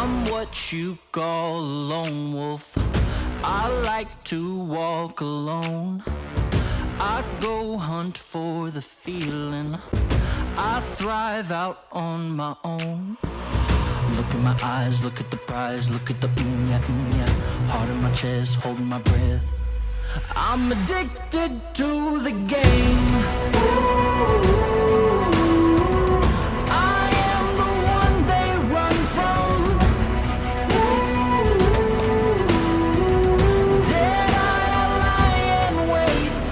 I'm what you call a lone wolf. I like to walk alone. I go hunt for the feeling. I thrive out on my own. Look in my eyes, look at the prize, look at the yeah, yeah. Heart in my chest, holding my breath. I'm addicted to the game. I am the one they run from. Dead I lie and wait.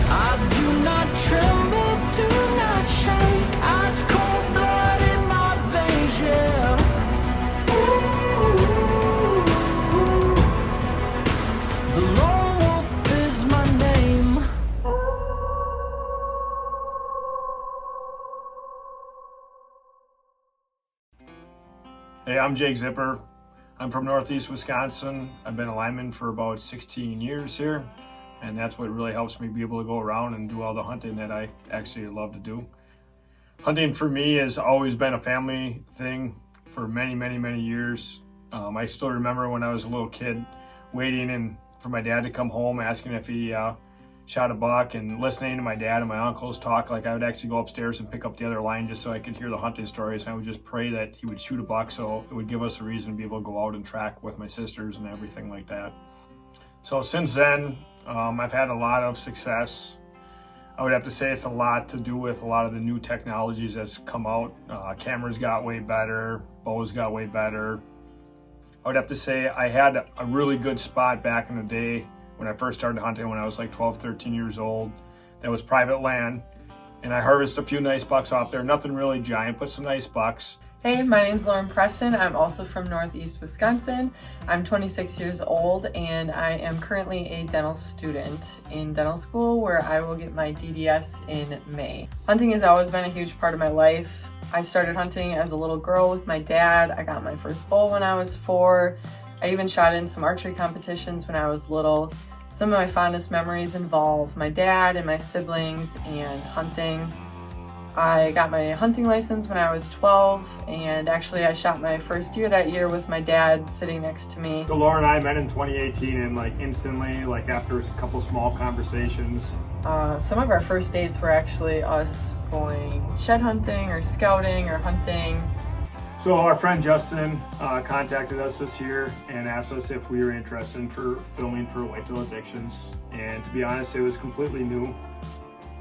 I do not tremble, do not shake. Ice cold blood in my veins, yeah. The lone wolf is my name. Hey, I'm Jake Zipper. I'm from Northeast Wisconsin. I've been a lineman for about 16 years here, and that's what really helps me be able to go around and do all the hunting that I actually love to do. Hunting for me has always been a family thing for many, many, many years. I still remember when I was a little kid waiting for my dad to come home, asking if he shot a buck, and listening to my dad and my uncles talk. Like, I would actually go upstairs and pick up the other line just so I could hear the hunting stories, and I would just pray that he would shoot a buck so it would give us a reason to be able to go out and track with my sisters and everything like that. So since then, I've had a lot of success. I would have to say it's a lot to do with a lot of the new technologies that's come out. Cameras got way better, bows got way better. I would have to say I had a really good spot back in the day when I first started hunting when I was like 12, 13 years old. That was private land, and I harvested a few nice bucks off there. Nothing really giant, but some nice bucks. Hey, my name's Lauren Preston. I'm also from Northeast Wisconsin. I'm 26 years old, and I am currently a dental student in dental school where I will get my DDS in May. Hunting has always been a huge part of my life. I started hunting as a little girl with my dad. I got my first bow when I was 4. I even shot in some archery competitions when I was little. Some of my fondest memories involve my dad and my siblings and hunting. I got my hunting license when I was 12, and actually I shot my first deer that year with my dad sitting next to me. So Laura and I met in 2018, and like instantly, like after a couple small conversations. Some of our first dates were actually us going shed hunting or scouting or hunting. So our friend Justin contacted us this year and asked us if we were interested in filming for Whitetail Addictions. And to be honest, it was completely new.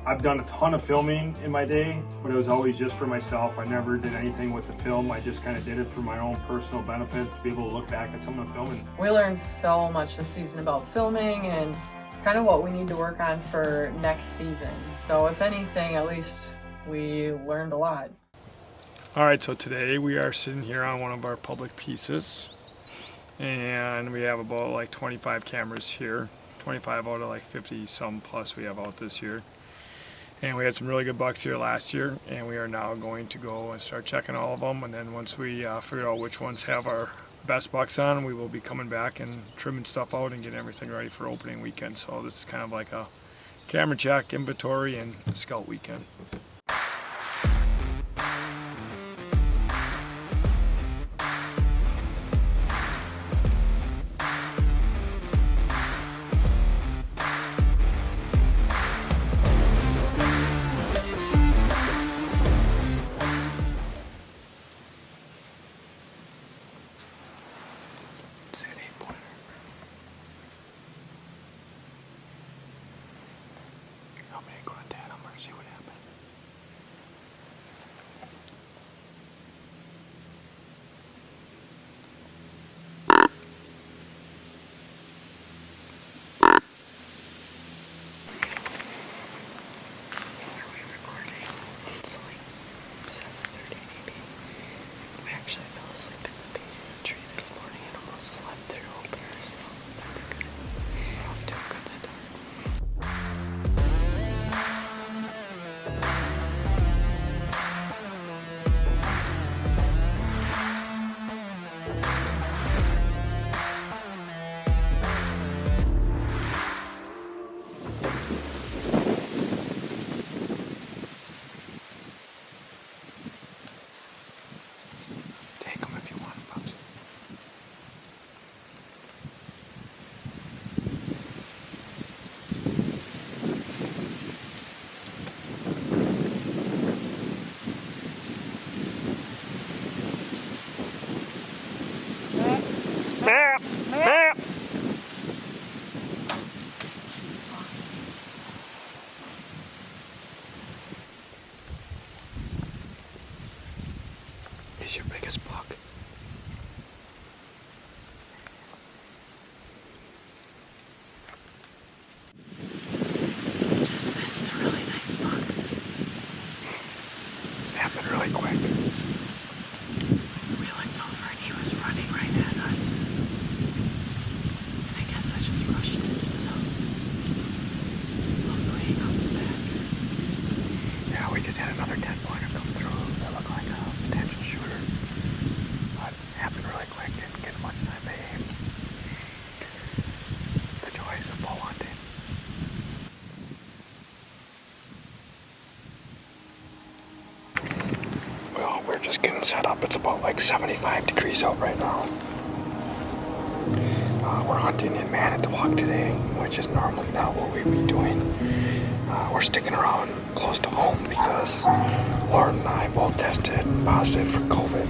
I've done a ton of filming in my day, but it was always just for myself. I never did anything with the film. I just kind of did it for my own personal benefit, to be able to look back at someone filming. We learned so much this season about filming and kind of what we need to work on for next season. So if anything, at least we learned a lot. All right, so today we are sitting here on one of our public pieces, and we have about like 25 cameras here, 25 out of like 50 some plus we have out this year. And we had some really good bucks here last year, and we are now going to go and start checking all of them, and then once we figure out which ones have our best bucks on, we will be coming back and trimming stuff out and getting everything ready for opening weekend. So this is kind of like a camera check, inventory, and scout weekend. Take them if you want. He's your biggest buck. Just missed a really nice buck. Happened really quick. We looked over and he was running right at us. And I guess I just rushed it, so hopefully he comes back. Yeah, we just had another 10 pointer come through that looked like a potential shooter. But it happened really quick, didn't get much time to aim. The joys of bow hunting. Well, we're just getting set up. It's about like 75 degrees out right now. We're hunting in Manitowoc today, which is normally not what we'd be doing. We're sticking around close to home because Lauren and I both tested positive for COVID.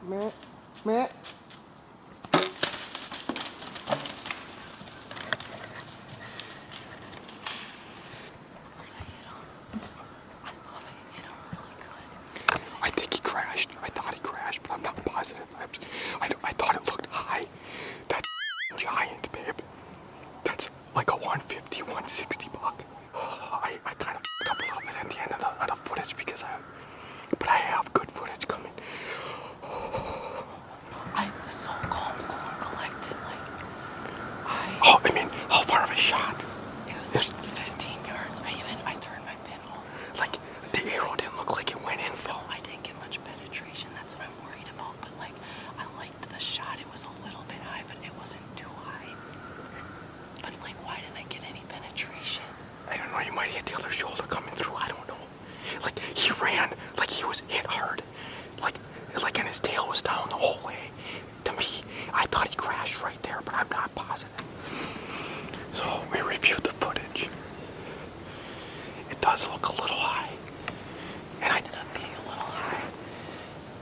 Meh. Meh. I think he crashed. I thought he crashed, but I'm not positive. I thought it looked high. That's giant, babe. That's like a 150, 160 buck. I kind of f***ed up a little bit at the end of the footage because but I have good footage coming. I was so calm, cool, and collected. Oh, I mean, how far of a shot? It was like 15 yards. I turned my pin off. Like, the arrow didn't look like it went in full. I didn't get much penetration. That's what I'm worried about. But I liked the shot. It was a little bit high, but it wasn't too high. But why didn't I get any penetration? I don't know, you might hit the other shoulder coming through, I don't know. Like, he ran, like he was hit hard. Like, and his tail was down the whole way. To me, I thought he crashed right there, but I'm not positive. So, we reviewed the footage. It does look a little high. And I Ended up being a little high.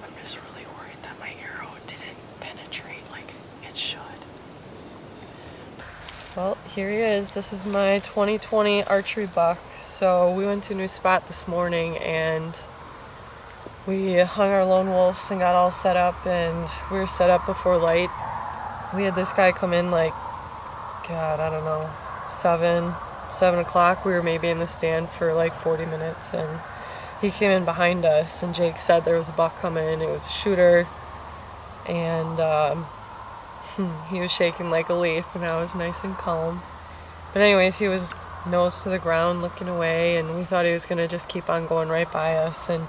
I'm just really worried that my arrow didn't penetrate like it should. Well, here he is. This is my 2020 archery buck. So we went to a new spot this morning and we hung our lone wolves and got all set up, and we were set up before light. We had this guy come in God, I don't know, 7 o'clock. We were maybe in the stand for 40 minutes, and he came in behind us, and Jake said there was a buck coming. It was a shooter, and he was shaking like a leaf, and I was nice and calm. But anyways, he was nose to the ground looking away, and we thought he was gonna just keep on going right by us, and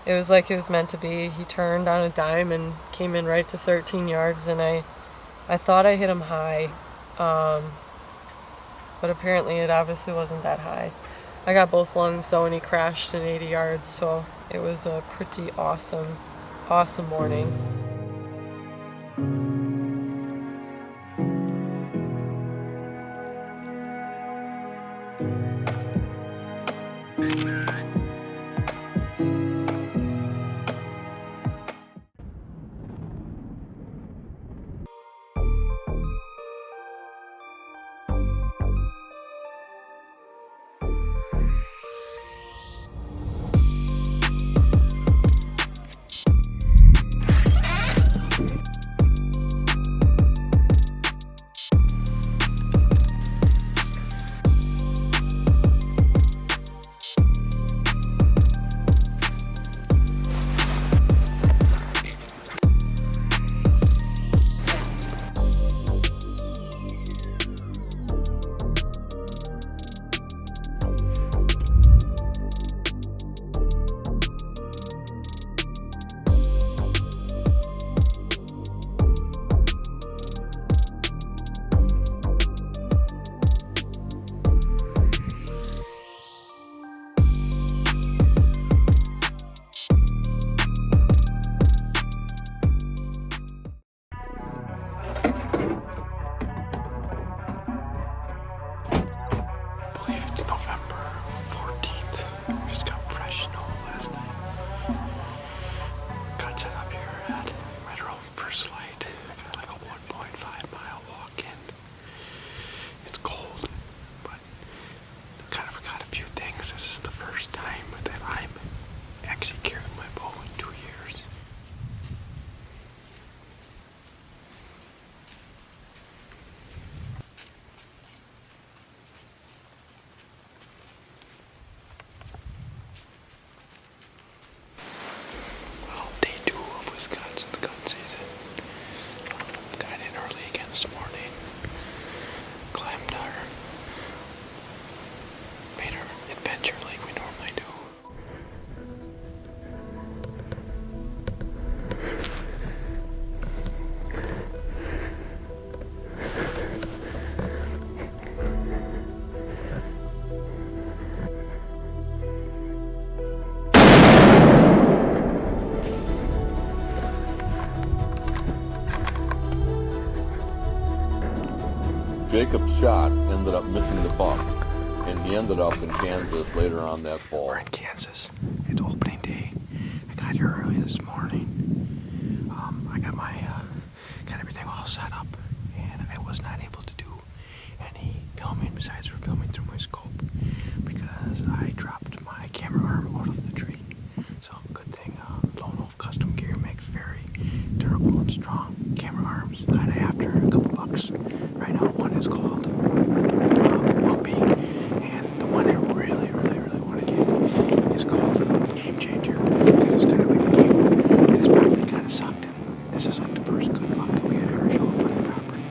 it was like it was meant to be. He turned on a dime and came in right to 13 yards, and I thought I hit him high, But apparently it obviously wasn't that high. I got both lungs though, and he crashed in 80 yards, so it was a pretty awesome morning. Jacob's shot ended up missing the buck, and he ended up in Kansas later on that fall. We're in Kansas. It's opening day. I got here early this morning. I got my got everything all set up, and I was not able to do any filming besides for filming through my scope because I dropped my camera arm out of the tree. So good thing Lone Wolf Custom Gear makes very durable and strong camera arms. Kind of after a couple bucks. Right now, one is called Bumpy, and the one I really want to get is called Game Changer because it's kind of like a game. This property kind of sucked, and this is like the first good buck that we had ever shown up on the property.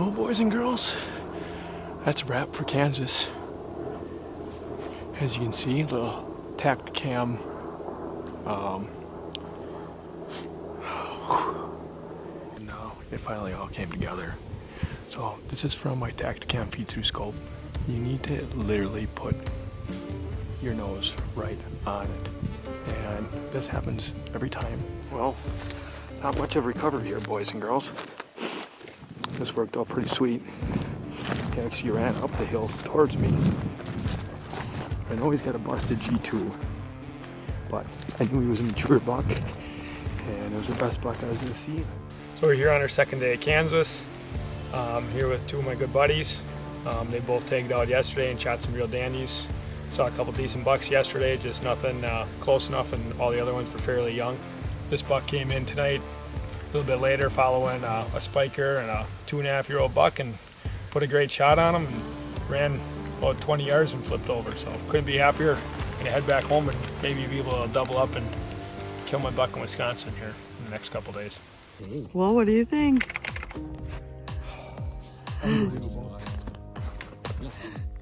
Well, boys and girls, that's a wrap for Kansas. As you can see, the Tacticam no, it finally all came together. So this is from my Tacticam feed-through scope. You need to literally put your nose right on it. And this happens every time. Well, not much of recovery here, boys and girls. This worked out pretty sweet. He actually ran up the hill towards me. I know he's got a busted G2, but I knew he was a mature buck, and it was the best buck I was gonna see. So we're here on our second day at Kansas. Here with two of my good buddies. They both tagged out yesterday and shot some real dandies. Saw a couple decent bucks yesterday, just nothing close enough, and all the other ones were fairly young. This buck came in tonight a little bit later following a spiker and a 2.5-year-old buck, and put a great shot on him and ran about 20 yards and flipped over. So couldn't be happier. I'm gonna head back home and maybe be able to double up and kill my buck in Wisconsin here in the next couple days. Well, what do you think?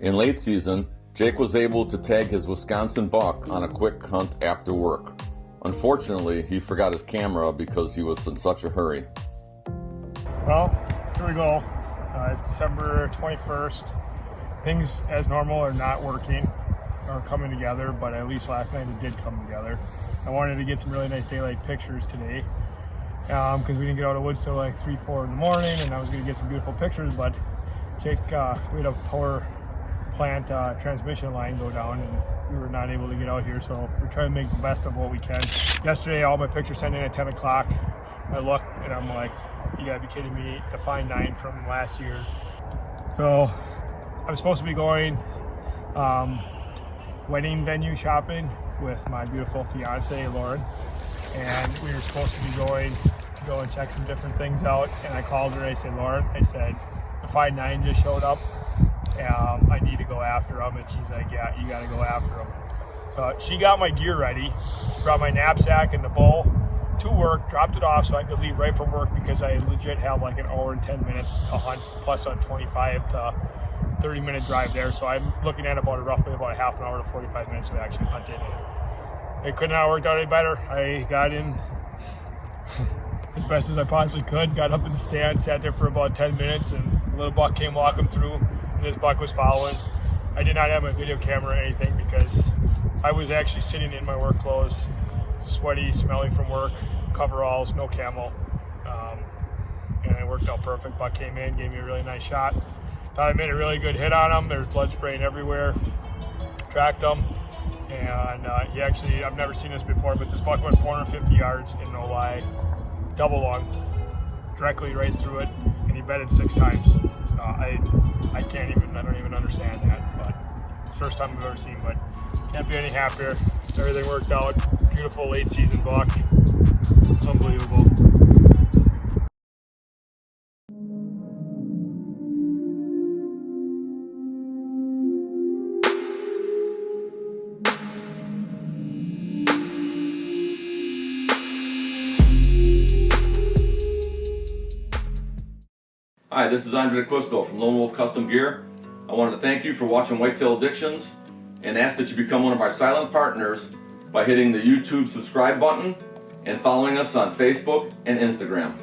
In late season, Jake was able to tag his Wisconsin buck on a quick hunt after work. Unfortunately, he forgot his camera because he was in such a hurry. Well, here we go. It's December 21st. Things as normal are not working or coming together, but at least last night it did come together. I wanted to get some really nice daylight pictures today because we didn't get out of the woods till like 3-4 in the morning, and I was going to get some beautiful pictures, but Jake, we had a power plant transmission line go down, and we were not able to get out here, so we're trying to make the best of what we can. Yesterday, all my pictures sent in at 10 o'clock. I looked, and I'm like, you gotta be kidding me, a fine 9 from last year. So I'm supposed to be going wedding venue shopping with my beautiful fiance, Lauren, and we were supposed to be going to go and check some different things out, and I called her and I said, Lauren, I said, the fine 9 just showed up. I need to go after him, and she's like, yeah, you gotta go after him. So she got my gear ready. She brought my knapsack and the bow to work, dropped it off so I could leave right from work because I legit have like an hour and 10 minutes to hunt, plus a 25 to 30-minute drive there. So I'm looking at roughly about a half an hour to 45 minutes of actually hunting. It could not have worked out any better. I got in as best as I possibly could, got up in the stand, sat there for about 10 minutes, and a little buck came walking through, and this buck was following. I did not have my video camera or anything because I was actually sitting in my work clothes, sweaty, smelly from work, coveralls, no camo, and it worked out perfect. Buck came in, gave me a really nice shot. Thought I made a really good hit on him. There's blood spraying everywhere. Tracked him, and he actually, I've never seen this before, but this buck went 450 yards in no lie, double lung, directly right through it, and he bedded 6 times. I don't even understand that, but it's the first time I've ever seen, but can't be any happier. Everything worked out. Beautiful late season buck. Unbelievable. Hi, this is Andre Quisto from Lone Wolf Custom Gear. I wanted to thank you for watching Whitetail Addictions and ask that you become one of our silent partners by hitting the YouTube subscribe button and following us on Facebook and Instagram.